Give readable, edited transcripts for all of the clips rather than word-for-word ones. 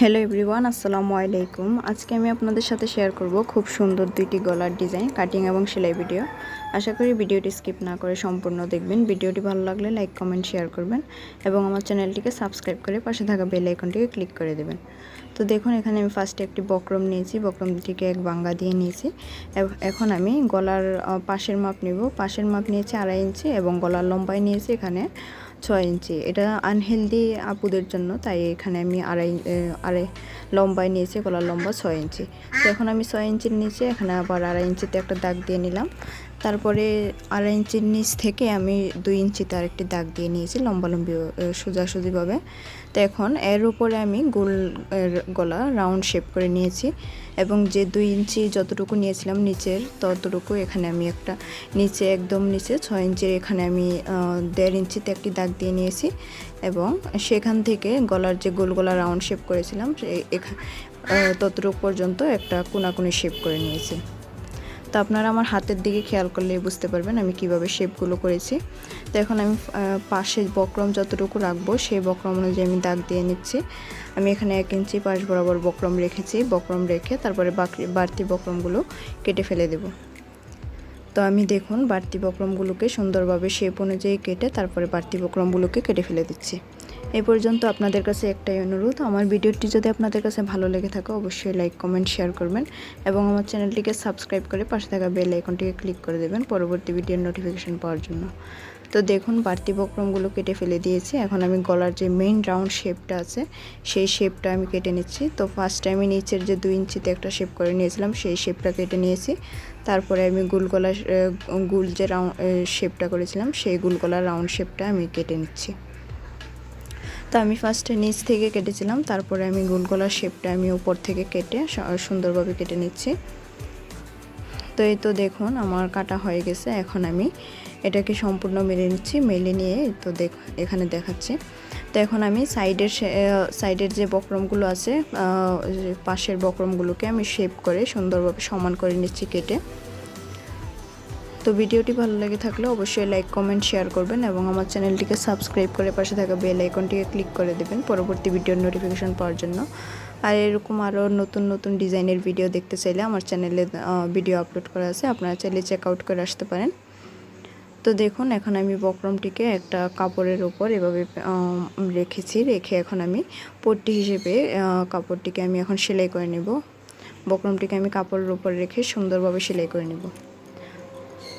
Hello everyone, আসসালামু আলাইকুম। আজকে আমি আপনাদের সাথে শেয়ার করব খুব সুন্দর দুইটি গলার ডিজাইন, কাটিং এবং সেলাই ভিডিও। আশা করি ভিডিওটি স্কিপ না করে সম্পূর্ণ দেখবেন। ভিডিওটি ভালো লাগলে লাইক, কমেন্ট, শেয়ার করবেন এবং আমার চ্যানেলটিকে সাবস্ক্রাইব করে পাশে থাকা বেল আইকনটিকে ক্লিক করে দেবেন। তো দেখুন, এখানে আমি ফার্স্টে একটি বক্রম নিয়েছি, বক্রমটিকে এক বাঙ্গা দিয়ে নিয়েছি। এখন আমি গলার পাশের মাপ নিব। পাশের মাপ নিয়েছি 2.5 ইঞ্চি এবং গলার লম্বাই নিয়েছি এখানে 6 ইঞ্চি। এটা আনহেলদি আপুদের জন্য, তাই এখানে আমি আড়াই লম্বায় নিয়েছি, গলার লম্বা 6 ইঞ্চি। তো এখন আমি 6 ইঞ্চির নিচে এখানে আবার 2.5 ইঞ্চিতে একটা দাগ দিয়ে নিলাম। তারপরে 2.5 ইঞ্চির নিচ থেকে আমি 2 ইঞ্চিতে আরেকটি দাগ দিয়ে নিয়েছি লম্বালম্বি সোজাসুজিভাবে। তো এখন এর উপরে আমি গোল গলা রাউন্ড শেপ করে নিয়েছি এবং যে 2 ইঞ্চি যতটুকু নিয়েছিলাম নিচের, ততটুকু এখানে আমি একটা নিচে একদম নিচে 6 ইঞ্চির এখানে আমি 1.5 ইঞ্চিতে একটি দাগ দিয়ে নিয়েছি এবং সেখান থেকে গলার যে গোল গলা রাউন্ড শেপ করেছিলাম ততটুকু পর্যন্ত একটা কোনাকুনি শেপ করে নিয়েছি। তো আপনারা আমার হাতের দিকে খেয়াল করলে বুঝতে পারবেন আমি কিভাবে শেপগুলো করেছি। তো এখন আমি পাশে বক্রম যতটুকু রাখবো সেই বক্রম অনুযায়ী আমি দাগ দিয়ে নিচ্ছি। আমি এখানে 1 ইঞ্চি পাশ বরাবর বক্রম রেখেছি। বক্রম রেখে তারপরে বাড়তি বক্রমগুলো কেটে ফেলে দেব। তো আমি দেখুন বাড়তি বক্রমগুলোকে সুন্দরভাবে শেপ অনুযায়ী কেটে তারপরে বাড়তি বক্রমগুলোকে কেটে ফেলে দিচ্ছি। এই পর্যন্ত আপনাদের কাছে একটাই অনুরোধ, আমার ভিডিওটি যদি আপনাদের কাছে ভালো লেগে থাকে অবশ্যই লাইক, কমেন্ট, শেয়ার করবেন এবং আমার চ্যানেলটিকে সাবস্ক্রাইব করে পাশে থাকা বেল আইকনটিকে ক্লিক করে দেবেন পরবর্তী ভিডিওর নোটিফিকেশন পাওয়ার জন্য। তো দেখুন বাড়তি বক্রমগুলো কেটে ফেলে দিয়েছি। এখন আমি গলার যে মেইন রাউন্ড শেপটা আছে সেই শেপটা আমি কেটে নিচ্ছি। তো ফার্স্টে আমি নিচের যে 2 ইঞ্চিতে একটা শেপ করে নিয়েছিলাম সেই শেপটা কেটে নিয়েছি। তারপরে আমি গোল যে রাউন্ড শেপটা করেছিলাম সেই গোল গলার রাউন্ড শেপটা আমি কেটে নিচ্ছি। তো আমি ফার্স্টে নিচ থেকে কেটেছিলাম, তারপরে আমি গোল গলার শেপটা আমি উপর থেকে কেটে সুন্দরভাবে কেটে নিচ্ছি। তো এই তো দেখুন আমার কাটা হয়ে গেছে। এখন আমি এটাকে সম্পূর্ণ মেলে নিচ্ছি। মেলে নিয়ে তো এখানে দেখাচ্ছি। তো এখন আমি সাইডের যে বক্রমগুলো আছে পাশের বক্রমগুলোকে আমি শেপ করে সুন্দরভাবে সমান করে নিচ্ছি কেটে। তো ভিডিওটি ভালো লেগে থাকলে অবশ্যই লাইক, কমেন্ট, শেয়ার করবেন এবং আমার চ্যানেলটিকে সাবস্ক্রাইব করে পাশে থাকা বেল আইকনটিকে ক্লিক করে দেবেন পরবর্তী ভিডিওর নোটিফিকেশন পাওয়ার জন্য। আর এরকম আরও নতুন নতুন ডিজাইনের ভিডিও দেখতে চাইলে আমার চ্যানেলে ভিডিও আপলোড করা আছে, আপনারা চাইলে চেক আউট করে আসতে পারেন। তো দেখুন এখন আমি বক্রমটিকে একটা কাপড়ের উপর এভাবে রেখে এখন আমি পট্টি হিসেবে কাপড়টিকে আমি এখন সেলাই করে নেব। বক্রমটিকে আমি কাপড়ের উপর রেখে সুন্দরভাবে সেলাই করে নেব।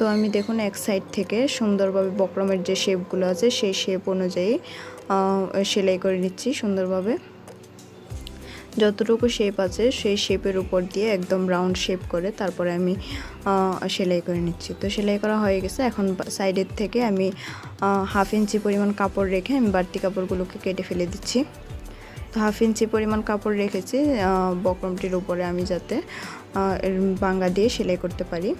তো আমি দেখুন এক সাইড থেকে সুন্দরভাবে বক্রমের যে শেপগুলো আছে সেই শেপ অনুযায়ী সেলাই করে নিচ্ছি সুন্দরভাবে। যতটুকু শেপ আছে সেই শেপের উপর দিয়ে একদম রাউন্ড শেপ করে তারপরে আমি সেলাই করে নিচ্ছি। তো সেলাই করা হয়ে গেছে। এখন সাইডের থেকে আমি 1/2 ইঞ্চি পরিমাণ কাপড় রেখে আমি বাড়তি কাপড়গুলোকে কেটে ফেলে দিচ্ছি। তো 1/2 ইঞ্চি পরিমাণ কাপড় রেখেছি বক্রমটির উপরে আমি যাতে বাঙ্গা দিয়ে সেলাই করতে পারি।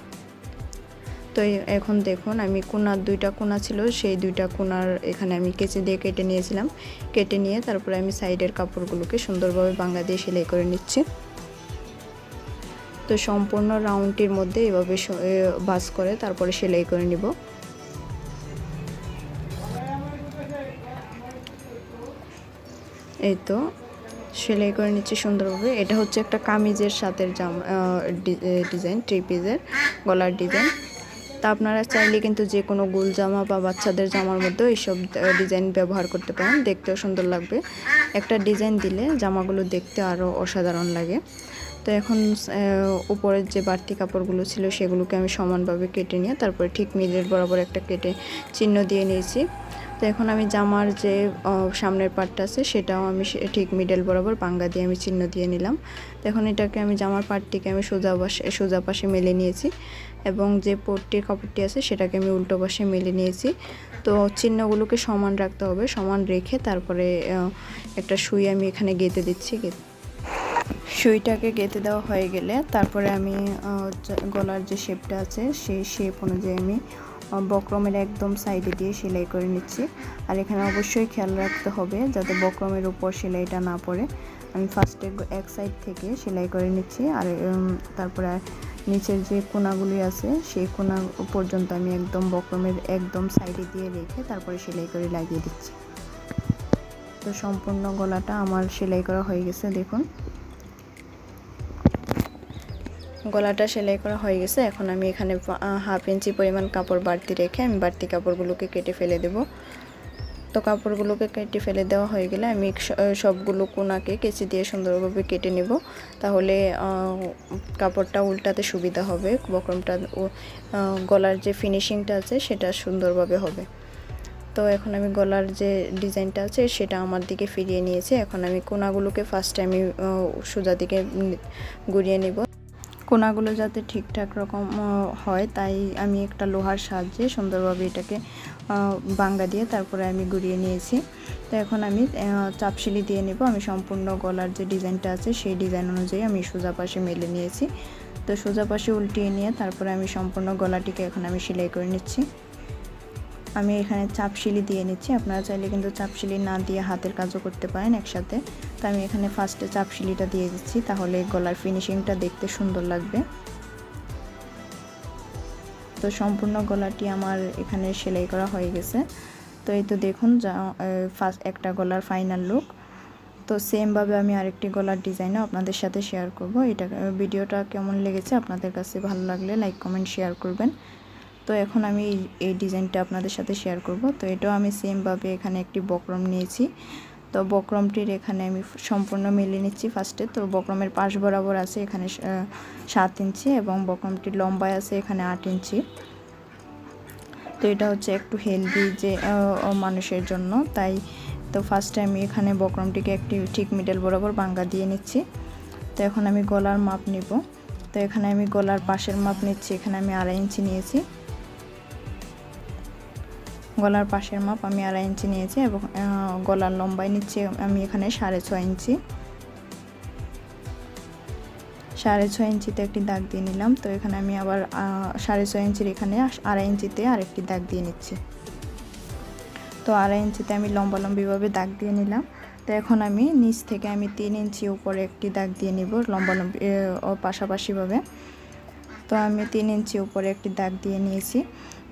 তো এখন দেখুন আমি দুইটা কোনা ছিল, সেই দুইটা কোনার এখানে আমি কেচি দিয়ে কেটে নিয়েছিলাম। কেটে নিয়ে তারপরে আমি সাইডের কাপড়গুলোকে সুন্দরভাবে বাঙ্গা দিয়ে সেলাই করে নিচ্ছি। তো সম্পূর্ণ রাউন্ডটির মধ্যে এভাবে ভাঁজ করে তারপরে সেলাই করে নিব। এই তো সেলাই করে নিচ্ছি সুন্দরভাবে। এটা হচ্ছে একটা কামিজের সাথে ডিজাইন, 3 পিসের গলার ডিজাইন। তা আপনারা চাইলে কিন্তু যে কোনো গোল জামা বা বাচ্চাদের জামার মধ্যেও এইসব ডিজাইন ব্যবহার করতে পারেন, দেখতেও সুন্দর লাগবে। একটা ডিজাইন দিলে জামাগুলো দেখতে আরও অসাধারণ লাগে। তো এখন উপরের যে বাড়তি কাপড়গুলো ছিল সেগুলোকে আমি সমানভাবে কেটে নিয়ে তারপরে ঠিক মিডল বরাবর একটা কেটে চিহ্ন দিয়ে নিয়েছি। তো এখন আমি জামার যে সামনের পার্টটা আছে সেটাও আমি ঠিক মিডল বরাবর বাঙ্গা দিয়ে আমি চিহ্ন দিয়ে নিলাম। তো এখন এটাকে আমি জামার পার্টটিকে আমি সোজা পাশে মেলে নিয়েছি এবং যে পট্টির কাপড়টি আছে সেটাকে আমি উল্টো পাশে মেলে নিয়েছি। তো চিহ্নগুলোকে সমান রাখতে হবে, সমান রেখে তারপরে একটা সুই আমি এখানে গেঁথে দিচ্ছি। সুইটাকে গেঁথে দেওয়া হয়ে গেলে তারপরে আমি গলার যে শেপটা আছে সেই শেপ অনুযায়ী আমি বক্রমের একদম সাইডে দিয়ে সেলাই করে নিচ্ছি। আর এখানে অবশ্যই খেয়াল রাখতে হবে যাতে বক্রমের উপর সেলাইটা না পড়ে। আমি ফার্স্টে এক সাইড থেকে সেলাই করে নিচ্ছি আর তারপরে নিচের যে কোনাগুলি আছে সেই কোনা পর্যন্ত আমি একদম বক্রমের একদম সাইডে দিয়ে রেখে তারপরে সেলাই করে লাগিয়ে দিচ্ছি। তো সম্পূর্ণ গলাটা আমার সেলাই করা হয়ে গেছে। দেখুন গলাটা সেলাই করা হয়ে গেছে। এখন আমি এখানে 1/2 ইঞ্চি পরিমাণ কাপড় বাড়তি রেখে আমি বাড়তি কাপড়গুলোকে কেটে ফেলে দেব। তো কাপড়গুলোকে কেটে ফেলে দেওয়া হয়ে গেলে আমি সবগুলো কোনাকে কেচি দিয়ে সুন্দরভাবে কেটে নেব, তাহলে কাপড়টা উল্টাতে সুবিধা হবে, বক্রমটা ও গলার যে ফিনিশিংটা আছে সেটা সুন্দরভাবে হবে। তো এখন আমি গলার যে ডিজাইনটা আছে সেটা আমার দিকে ফিরিয়ে নিয়েছি। এখন আমি কোনাগুলোকে ফার্স্টে আমি সোজা দিকে ঘুরিয়ে নেব, কোনাগুলো যাতে ঠিকঠাক রকম হয়, তাই আমি একটা লোহার সাহায্যে সুন্দরভাবে এটাকে বাঙ্গা দিয়ে তারপরে আমি ঘুরিয়ে নিয়েছি। তো এখন আমি চাপশিলি দিয়ে নেব। আমি সম্পূর্ণ গলার যে ডিজাইনটা আছে সেই ডিজাইন অনুযায়ী আমি সোজা পাশে মেলে নিয়েছি। তো সোজা পাশে উল্টিয়ে নিয়ে তারপরে আমি সম্পূর্ণ গলাটিকে এখন আমি সেলাই করে নিচ্ছি। আমি এখানে চাপশিলি দিয়ে নিচ্ছি, আপনারা চাইলে কিন্তু চাপশিলি না দিয়ে হাতের কাজও করতে পারেন একসাথে। তো আমি এখানে ফার্স্টে চাপশিলিটা দিয়ে দিচ্ছি, তাহলে গলার ফিনিশিংটা দেখতে সুন্দর লাগবে। তো সম্পূর্ণ গলাটি আমার এখানে সেলাই করা হয়ে গেছে। তো এই তো দেখুন ফার্স্ট একটা গলার ফাইনাল লুক। তো সেমভাবে আমি আরেকটি গলার ডিজাইনও আপনাদের সাথে শেয়ার করব। ভিডিওটা কেমন লেগেছে আপনাদের কাছে, ভালো লাগলে লাইক কমেন্ট শেয়ার করবেন। তো এখন আমি এই ডিজাইনটা আপনাদের সাথে শেয়ার করব। তো এটাও আমি সেমভাবে এখানে একটি বক্রম নিয়েছি। তো বক্রমটির এখানে আমি সম্পূর্ণ মিলিয়ে নিচ্ছি ফার্স্টে। তো বক্রমের পাশ বরাবর আছে এখানে 7 ইঞ্চি এবং বক্রমটির লম্বায় আছে এখানে 8 ইঞ্চি। তো এটা হচ্ছে একটু হেলদি যে মানুষের জন্য, তাই তো ফার্স্টে আমি এখানে বক্রমটিকে একটি ঠিক মিডল বরাবর বাঙ্গা দিয়ে নিচ্ছি। তো এখন আমি গলার মাপ নিব। তো এখানে আমি গলার পাশের মাপ নিচ্ছি, এখানে আমি 2.5 ইঞ্চি নিয়েছি। গলার পাশের মাপ আমি 2.5 ইঞ্চি নিয়েছি এবং গলার লম্বায় নিচ্ছি আমি এখানে 6.5 ইঞ্চি। 6.5 ইঞ্চিতে একটি দাগ দিয়ে নিলাম। তো এখানে আমি আবার 6.5 ইঞ্চির এখানে 2.5 ইঞ্চিতে আরেকটি দাগ দিয়ে নিচ্ছি। তো 2.5 ইঞ্চিতে আমি লম্বালম্বিভাবে দাগ দিয়ে নিলাম। তো এখন আমি নিচ থেকে আমি 3 ইঞ্চি উপরে একটি দাগ দিয়ে নিব লম্বালম্বি পাশাপাশিভাবে। তো আমি 3 ইঞ্চি উপরে একটি দাগ দিয়ে নিয়েছি।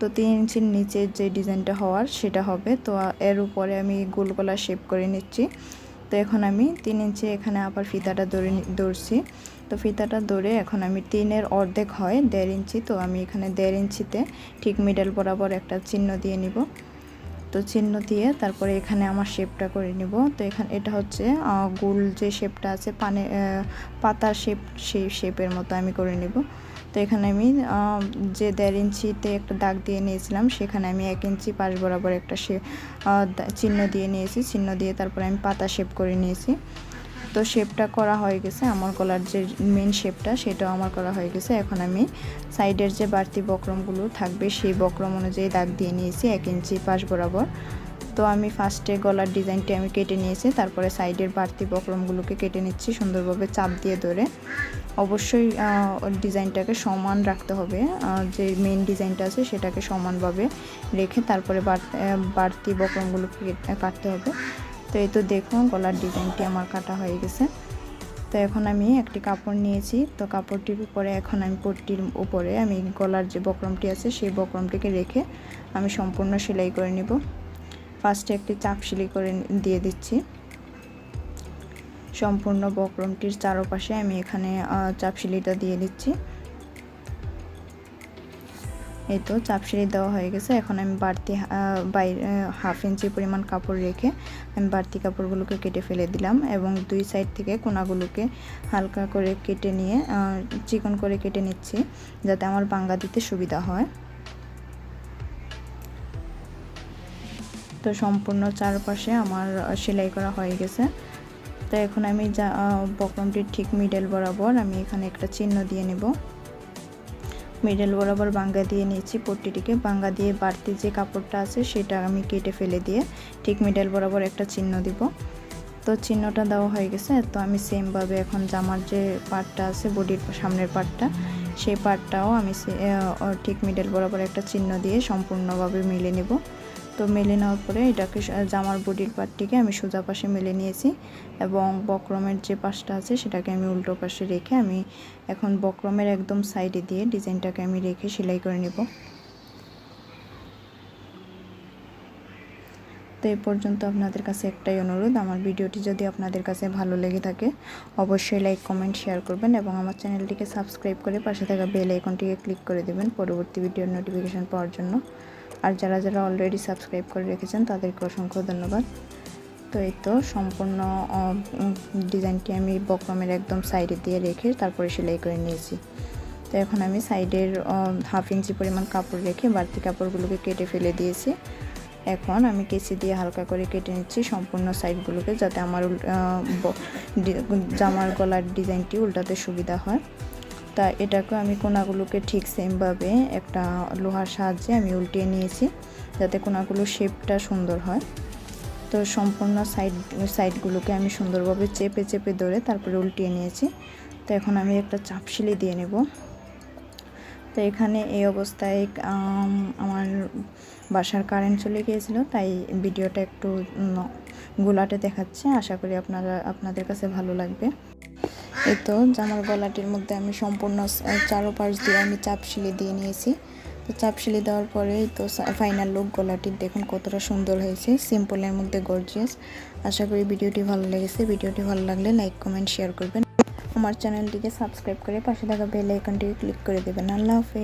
তো 3 ইঞ্চির নিচে যে ডিজাইনটা হওয়ার সেটা হবে। তো এর উপরে আমি গোল গলা শেপ করে নিচ্ছি। তো এখন আমি 3 ইঞ্চি এখানে আবার ফিতাটা ধরছি। তো ফিতাটা ধরে এখন আমি 3-এর অর্ধেক হয় 1.5 ইঞ্চি। তো আমি এখানে 1.5 ইঞ্চিতে ঠিক মিডল বরাবর একটা চিহ্ন দিয়ে নিব। তো চিহ্ন দিয়ে তারপরে এখানে আমার শেপটা করে নিব। তো এখানে এটা হচ্ছে গোল যে শেপটা আছে পাতার শেপ, সেই শেপের মতো আমি করে নিব। তো এখানে আমি যে 1.5 ইঞ্চিতে একটা দাগ দিয়ে নিয়েছিলাম সেখানে আমি 1 ইঞ্চি পাশ বরাবর একটা চিহ্ন দিয়ে নিয়েছি। চিহ্ন দিয়ে তারপরে আমি পাতা শেপ করে নিয়েছি। তো শেপটা করা হয়ে গেছে, আমার গলার যে মেন শেপটা সেটাও আমার করা হয়ে গেছে। এখন আমি সাইডের যে বাড়তি বক্রমগুলো থাকবে সেই বক্রম অনুযায়ী দাগ দিয়ে নিয়েছি 1 ইঞ্চি পাশ বরাবর। তো আমি ফার্স্টে গলার ডিজাইনটি আমি কেটে নিয়েছি, তারপরে সাইডের বাড়তি বক্রমগুলোকে কেটে নিচ্ছি সুন্দরভাবে চাপ দিয়ে ধরে। অবশ্যই ডিজাইনটাকে সমান রাখতে হবে, যে মেন ডিজাইনটা আছে সেটাকে সমানভাবে রেখে তারপরে বাড়তি বক্রমগুলোকে কাটতে হবে। তো এই তো দেখুন গলার ডিজাইনটি আমার কাটা হয়ে গেছে। তো এখন আমি একটি কাপড় নিয়েছি। তো কাপড়টির উপরে এখন আমি পট্টির উপরে আমি গলার যে বক্রমটি আছে সেই বক্রমটিকে রেখে আমি সম্পূর্ণ সেলাই করে নিব। ফার্স্টে একটি চাপ সেলাই করে দিয়ে দিচ্ছি। সম্পূর্ণ বক্রমটির চারপাশে আমি এখানে চাপ সেলাইটা দিয়ে দিচ্ছি। এই তো চাপ সেলাই দেওয়া হয়ে গেছে। এখন আমি বাড়তি 1/2 ইঞ্চি পরিমাণ কাপড় রেখে আমি বাড়তি কাপড়গুলোকে কেটে ফেলে দিলাম এবং দুই সাইড থেকে কোনাগুলোকে হালকা করে কেটে নিয়ে চিকন করে কেটে নিচ্ছি, যাতে আমার বাঙ্গা দিতে সুবিধা হয়। তো সম্পূর্ণ চারপাশে আমার সেলাই করা হয়ে গেছে। তো এখন আমি বক্রমটির ঠিক মিডল বরাবর আমি এখানে একটা চিহ্ন দিয়ে নেব। মিডল বরাবর বাঙ্গা দিয়ে নিয়েছি পট্টিটিকে, বাঙ্গা দিয়ে বাড়তি যে কাপড়টা আছে সেটা আমি কেটে ফেলে দিয়ে ঠিক মিডল বরাবর একটা চিহ্ন দিব। তো চিহ্নটা দেওয়া হয়ে গেছে। তো আমি সেমভাবে এখন জামার যে পার্টটা আছে বডির সামনের পার্টটা, সেই পার্টটাও আমি ঠিক মিডল বরাবর একটা চিহ্ন দিয়ে সম্পূর্ণভাবে মেলে নেব। তো মেলে নেওয়ার পরে এটাকে জামার বডির পার্টটিকে আমি সোজা পাশে মেলে নিয়েছি এবং বক্রমের যে পাশটা আছে সেটাকে আমি উল্টো পাশে রেখে আমি এখন বক্রমের একদম সাইডে দিয়ে ডিজাইনটাকে আমি রেখে সেলাই করে নেব। তো এই পর্যন্ত আপনাদের কাছে একটাই অনুরোধ, আমার ভিডিওটি যদি আপনাদের কাছে ভালো লেগে থাকে অবশ্যই লাইক কমেন্ট শেয়ার করবেন এবং আমার চ্যানেলটিকে সাবস্ক্রাইব করে পাশে থাকা বেল আইকনটিকে ক্লিক করে দেবেন পরবর্তী ভিডিওর নোটিফিকেশন পাওয়ার জন্য। আর যারা যারা অলরেডি সাবস্ক্রাইব করে রেখেছেন তাদেরকে অসংখ্য ধন্যবাদ। তো এই তো সম্পূর্ণ ডিজাইনটি আমি বক্রমের একদম সাইডে দিয়ে রেখে তারপরে সেলাই করে নিয়েছি। তো এখন আমি সাইডের 1/2 ইঞ্চি পরিমাণ কাপড় রেখে বাড়তি কাপড়গুলোকে কেটে ফেলে দিয়েছি। এখন আমি কেচি দিয়ে হালকা করে কেটে নিচ্ছি সম্পূর্ণ সাইডগুলোকে, যাতে আমার জামার গলার ডিজাইনটি উল্টাতে সুবিধা হয়। তা এটাকে আমি কোনাগুলোকে ঠিক সেমভাবে একটা লোহার সাহায্যে আমি উল্টিয়ে নিয়েছি, যাতে কোনাগুলোর শেপটা সুন্দর হয়। তো সম্পূর্ণ সাইডগুলোকে আমি সুন্দরভাবে চেপে চেপে ধরে তারপরে উল্টিয়ে নিয়েছি। তো এখন আমি একটা চাপ সেলাই দিয়ে নেব। তো এখানে এই অবস্থায় আমার বাসার কারেন্ট চলে গিয়েছিল, তাই ভিডিওটা একটু গোলাটে দেখাচ্ছে। আশা করি আপনাদের কাছে ভালো লাগবে। এই তো জামার গলাটির মধ্যে আমি সম্পূর্ণ চারোপাশ দিয়ে আমি চাপ সেলাই দিয়ে নিয়েছি। তো চাপ সেলাই দেওয়ার পরে তো ফাইনাল লুক গলাটির দেখুন কতটা সুন্দর হয়েছে, সিম্পলের মধ্যে গর্জিয়াস। আশা করি ভিডিওটি ভালো লেগেছে। ভিডিওটি ভালো লাগলে লাইক কমেন্ট শেয়ার করবেন। আমার চ্যানেলটিকে সাবস্ক্রাইব করে পাশে থাকা বেল আইকনটিকে ক্লিক করে দেবেন। আল্লাহ হাফেজ।